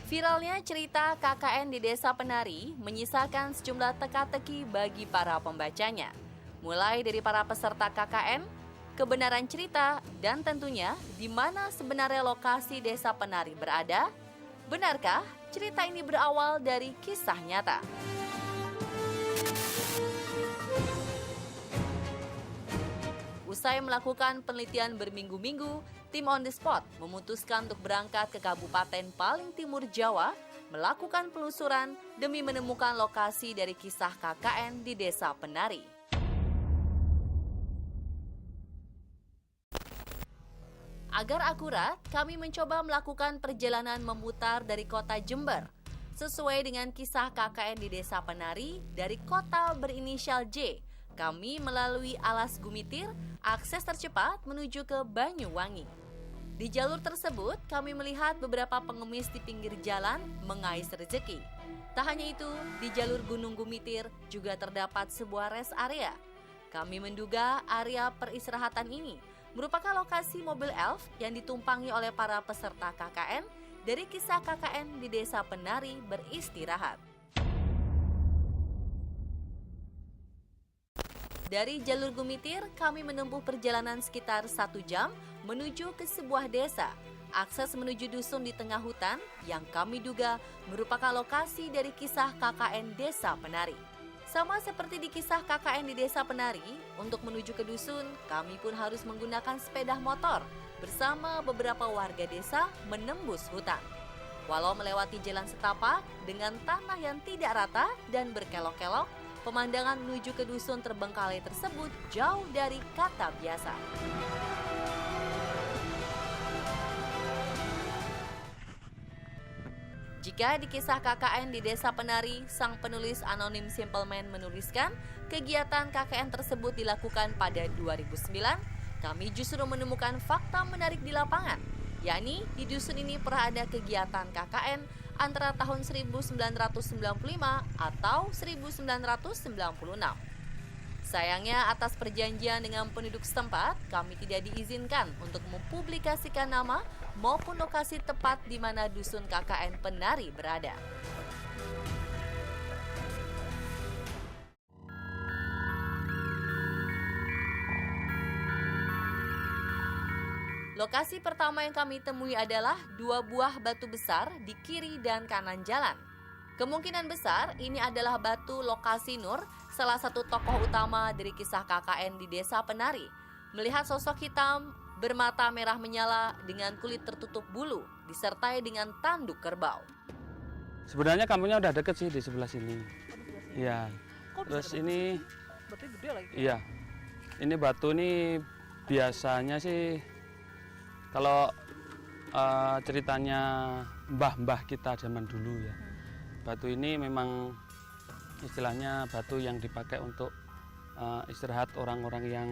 Viralnya cerita KKN di Desa Penari menyisakan sejumlah teka-teki bagi para pembacanya. Mulai dari para peserta KKN, kebenaran cerita, dan tentunya di mana sebenarnya lokasi Desa Penari berada. Benarkah cerita ini berawal dari kisah nyata? Usai melakukan penelitian berminggu-minggu, tim On The Spot memutuskan untuk berangkat ke Kabupaten paling timur Jawa, melakukan penelusuran demi menemukan lokasi dari kisah KKN di Desa Penari. Agar akurat, kami mencoba melakukan perjalanan memutar dari kota Jember, sesuai dengan kisah KKN di Desa Penari dari kota berinisial J. Kami melalui Alas Gumitir, akses tercepat menuju ke Banyuwangi. Di jalur tersebut, kami melihat beberapa pengemis di pinggir jalan mengais rezeki. Tak hanya itu, di jalur Gunung Gumitir juga terdapat sebuah rest area. Kami menduga area peristirahatan ini merupakan lokasi mobil elf yang ditumpangi oleh para peserta KKN dari kisah KKN di Desa Penari beristirahat. Dari jalur Gumitir, kami menempuh perjalanan sekitar 1 jam menuju ke sebuah desa. Akses menuju dusun di tengah hutan yang kami duga merupakan lokasi dari kisah KKN Desa Penari. Sama seperti di kisah KKN di Desa Penari, untuk menuju ke dusun, kami pun harus menggunakan sepeda motor bersama beberapa warga desa menembus hutan. Walau melewati jalan setapak dengan tanah yang tidak rata dan berkelok-kelok, pemandangan menuju ke dusun terbengkalai tersebut jauh dari kata biasa. Jika di kisah KKN di Desa Penari, sang penulis anonim Simple Man menuliskan kegiatan KKN tersebut dilakukan pada 2009, kami justru menemukan fakta menarik di lapangan, yakni di dusun ini pernah ada kegiatan KKN antara tahun 1995 atau 1996. Sayangnya atas perjanjian dengan penduduk setempat, kami tidak diizinkan untuk mempublikasikan nama maupun lokasi tepat di mana dusun KKN Penari berada. Lokasi pertama yang kami temui adalah 2 buah batu besar di kiri dan kanan jalan. Kemungkinan besar ini adalah batu lokasi Nur, salah satu tokoh utama dari kisah KKN di Desa Penari. Melihat sosok hitam bermata merah menyala dengan kulit tertutup bulu, disertai dengan tanduk kerbau. Sebenarnya kampungnya udah deket sih di sebelah sini. Iya. Terus ini, berarti gede lagi. iya. Ini batu ini biasanya sih kalau ceritanya mbah-mbah kita zaman dulu ya. Batu ini memang istilahnya batu yang dipakai untuk istirahat orang-orang yang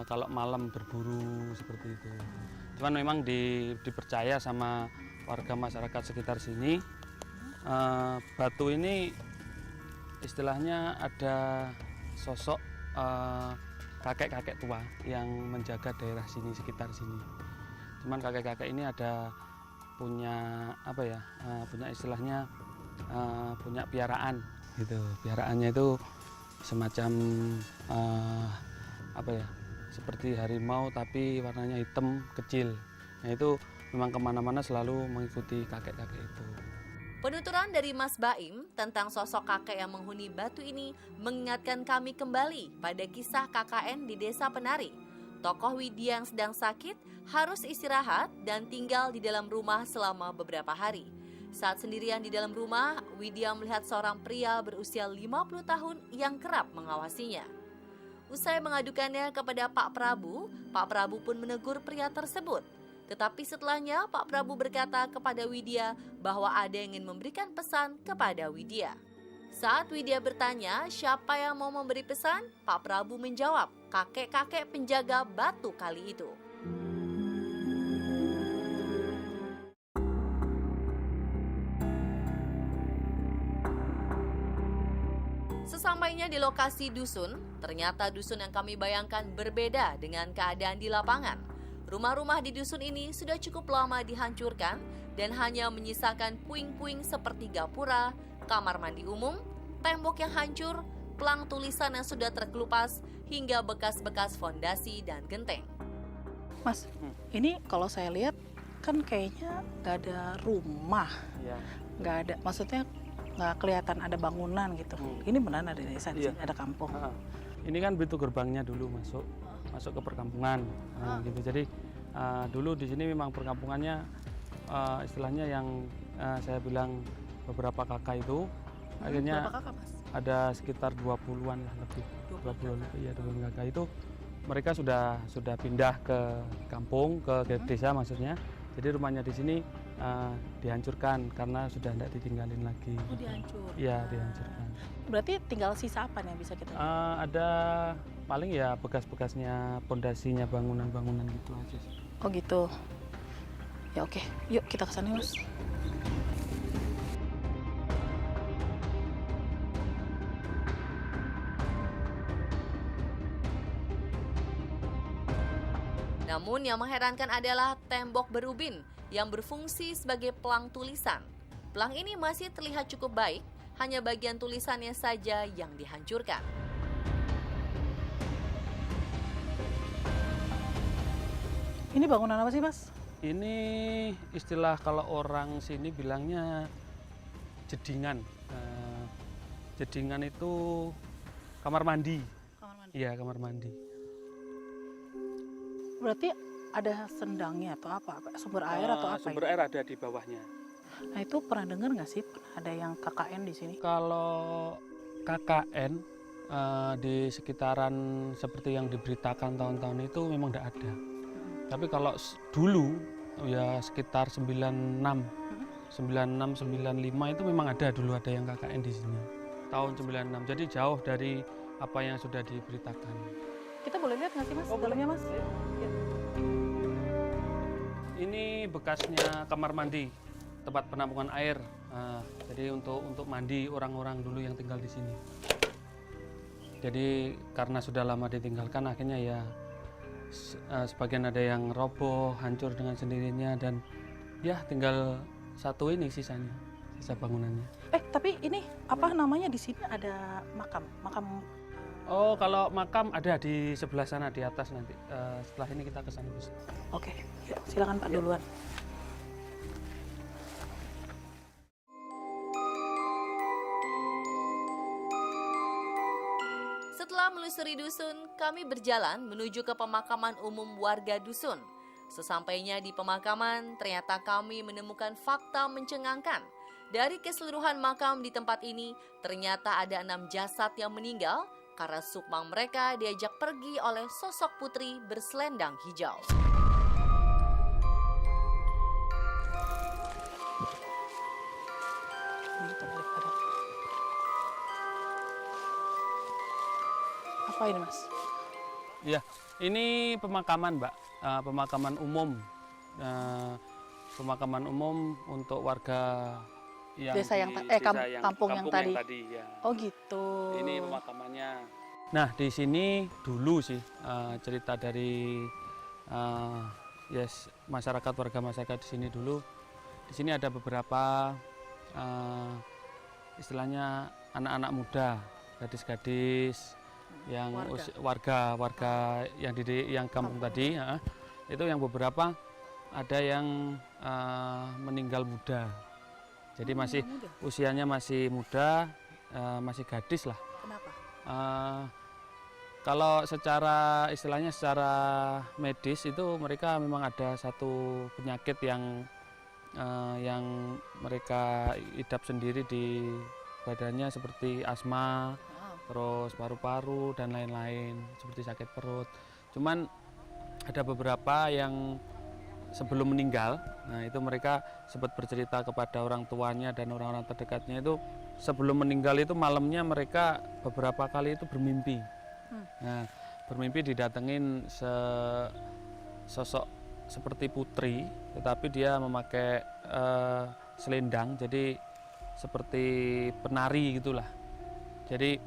kalau malam berburu seperti itu. Cuman memang dipercaya sama warga masyarakat sekitar sini, batu ini istilahnya ada sosok kakek-kakek tua yang menjaga daerah sini, sekitar sini. Cuman kakek-kakek ini ada punya apa ya, punya istilahnya punya piaraan gitu. Piaraannya itu semacam apa ya, seperti harimau tapi warnanya hitam kecil. Nah itu memang kemana-mana selalu mengikuti kakek-kakek itu. Penuturan dari Mas Baim tentang sosok kakek yang menghuni batu ini mengingatkan kami kembali pada kisah KKN di Desa Penari. Tokoh Widya yang sedang sakit harus istirahat dan tinggal di dalam rumah selama beberapa hari. Saat sendirian di dalam rumah, Widya melihat seorang pria berusia 50 tahun yang kerap mengawasinya. Usai mengadukannya kepada Pak Prabu pun menegur pria tersebut. Tetapi setelahnya Pak Prabu berkata kepada Widya bahwa ada yang ingin memberikan pesan kepada Widya. Saat Widya bertanya siapa yang mau memberi pesan, Pak Prabu menjawab, kakek-kakek penjaga batu kali itu. Sesampainya di lokasi dusun, ternyata dusun yang kami bayangkan berbeda dengan keadaan di lapangan. Rumah-rumah di dusun ini sudah cukup lama dihancurkan dan hanya menyisakan puing-puing seperti gapura, kamar mandi umum, tembok yang hancur, pelang tulisan yang sudah terkelupas, hingga bekas-bekas fondasi dan genteng. Mas, ini kalau saya lihat kan kayaknya nggak ada rumah, Ya. nggak ada, maksudnya nggak kelihatan ada bangunan gitu. Ini beneran ada desa di Iya. sini, ada kampung. Ini kan pintu gerbangnya dulu masuk ke perkampungan. Gitu. Jadi dulu di sini memang perkampungannya istilahnya yang saya bilang beberapa kakak itu akhirnya Berapa kakak, Mas? ada sekitar 20-an lah lebih. 20 lebih ya 20 kakak itu mereka sudah pindah ke kampung, ke desa maksudnya. Jadi rumahnya di sini dihancurkan karena sudah tidak ditinggalin lagi. Oh, dihancurkan. Iya, dihancurkan. Berarti tinggal sisa apa nih yang bisa kita lihat? Ada paling ya bekas-bekasnya pondasinya bangunan-bangunan gitu aja sih. Oh gitu. Ya oke, yuk kita ke sana, Mas. Namun yang mengherankan adalah tembok berubin yang berfungsi sebagai pelang tulisan. Pelang ini masih terlihat cukup baik, hanya bagian tulisannya saja yang dihancurkan. Ini bangunan apa sih, Mas? Ini istilah kalau orang sini bilangnya jedingan. Jedingan itu kamar mandi. Kamar mandi. Iya, kamar mandi. Berarti ada sendangnya atau apa? Sumber air atau apa? Sumber air ada di bawahnya. Nah itu pernah dengar nggak sih ada yang KKN di sini? Kalau KKN di sekitaran seperti yang diberitakan tahun-tahun itu memang tidak ada. Tapi kalau dulu ya sekitar 96, 95 itu memang ada yang KKN di sini. Tahun 96. Jadi jauh dari apa yang sudah diberitakan. Kita boleh lihat nggak sih, Mas? Dalamnya, Mas? Ini bekasnya kamar mandi, tempat penampungan air. Jadi untuk mandi orang-orang dulu yang tinggal di sini. Jadi karena sudah lama ditinggalkan, akhirnya ya sebagian ada yang roboh, hancur dengan sendirinya, dan ya tinggal satu ini sisa bangunannya. Tapi ini apa namanya di sini ada makam? Oh, kalau makam ada di sebelah sana di atas nanti. Setelah ini kita ke sana. Oke, yuk, silakan Pak duluan. Setelah melusuri dusun, kami berjalan menuju ke pemakaman umum warga dusun. Sesampainya di pemakaman, ternyata kami menemukan fakta mencengangkan. Dari keseluruhan makam di tempat ini, ternyata ada 6 jasad yang meninggal karena sukmang mereka diajak pergi oleh sosok putri berselendang hijau. Ini kita balik badan. Apa ini, Mas? Ya, ini pemakaman, Mbak. Pemakaman umum. Pemakaman umum untuk warga yang Desa yang kampung yang tadi. Ya. Oh gitu. Ini pemakamannya. Nah, di sini dulu sih cerita dari masyarakat, warga masyarakat di sini dulu. Di sini ada beberapa istilahnya anak-anak muda, gadis-gadis yang warga yang kampung tadi, itu yang beberapa ada yang meninggal muda. Jadi masih usianya masih muda, masih gadis lah. Kenapa? Kalau secara istilahnya secara medis itu mereka memang ada satu penyakit yang mereka idap sendiri di badannya, seperti asma, terus paru-paru dan lain-lain, seperti sakit perut. Cuman ada beberapa yang sebelum meninggal, nah itu mereka sempat bercerita kepada orang tuanya dan orang-orang terdekatnya itu sebelum meninggal itu malamnya mereka beberapa kali itu bermimpi. Nah, bermimpi didatengin sosok seperti putri, tetapi dia memakai selendang, jadi seperti penari gitulah. Jadi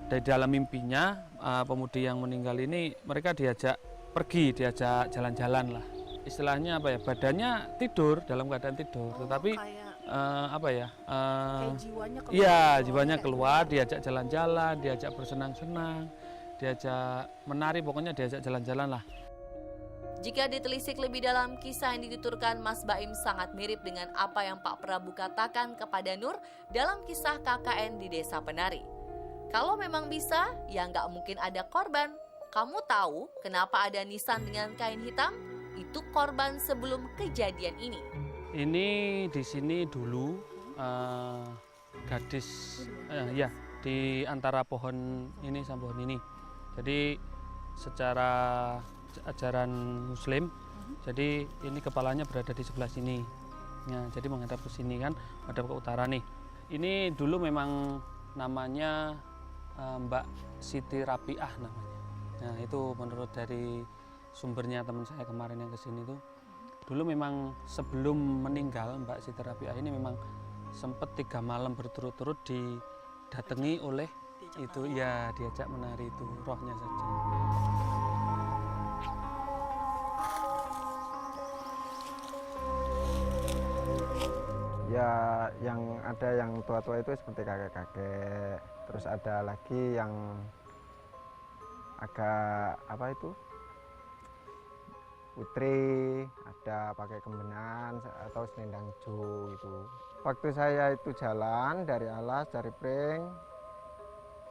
dari dalam mimpinya pemudi yang meninggal ini mereka diajak pergi, diajak jalan-jalan lah. istilahnya apa ya, badannya tidur, dalam keadaan tidur, tetapi kayak apa ya, jiwanya keluar. iya gitu, jiwanya kayak keluar, diajak jalan-jalan, diajak bersenang-senang, diajak menari, pokoknya diajak jalan-jalan lah. Jika ditelisik lebih dalam, kisah yang dituturkan Mas Baim sangat mirip dengan apa yang Pak Prabu katakan kepada Nur dalam kisah KKN di Desa Penari. Kalau memang bisa, ya nggak mungkin ada korban. Kamu tahu kenapa ada nisan dengan kain hitam? Itu korban sebelum kejadian ini. Ini di sini dulu gadis, ya di antara pohon ini sama pohon ini. Jadi secara ajaran Muslim, jadi ini kepalanya berada di sebelah sini. Ya, jadi menghadap ke sini kan, menghadap ke utara nih. Ini dulu memang namanya Mbak Siti Rapiah namanya. Nah itu menurut dari sumbernya teman saya kemarin yang kesini tuh, dulu memang sebelum meninggal Mbak Siti Rapiah ini memang sempat 3 malam berturut-turut didatangi oleh itu, ya diajak menari itu, rohnya saja. Ya yang ada yang tua-tua itu seperti kakek-kakek, terus ada lagi yang agak apa itu putri, ada pakai kembenan atau selendang hijau itu. Waktu saya itu jalan dari alas, dari pring,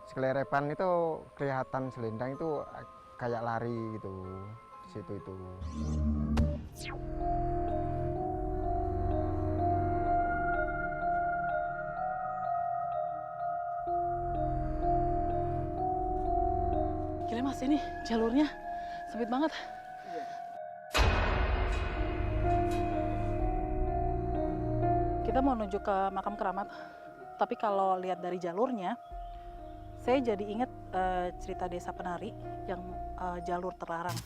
sekelerepan itu kelihatan selendang itu kayak lari gitu di situ itu. Gila Mas, ini jalurnya sempit banget. Kita mau menuju ke makam keramat, tapi kalau lihat dari jalurnya, saya jadi ingat cerita Desa Penari yang jalur terlarang.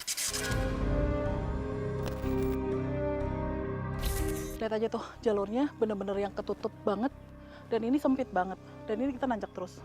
Lihat aja tuh jalurnya bener-bener yang ketutup banget, dan ini sempit banget, dan ini kita nanjak terus.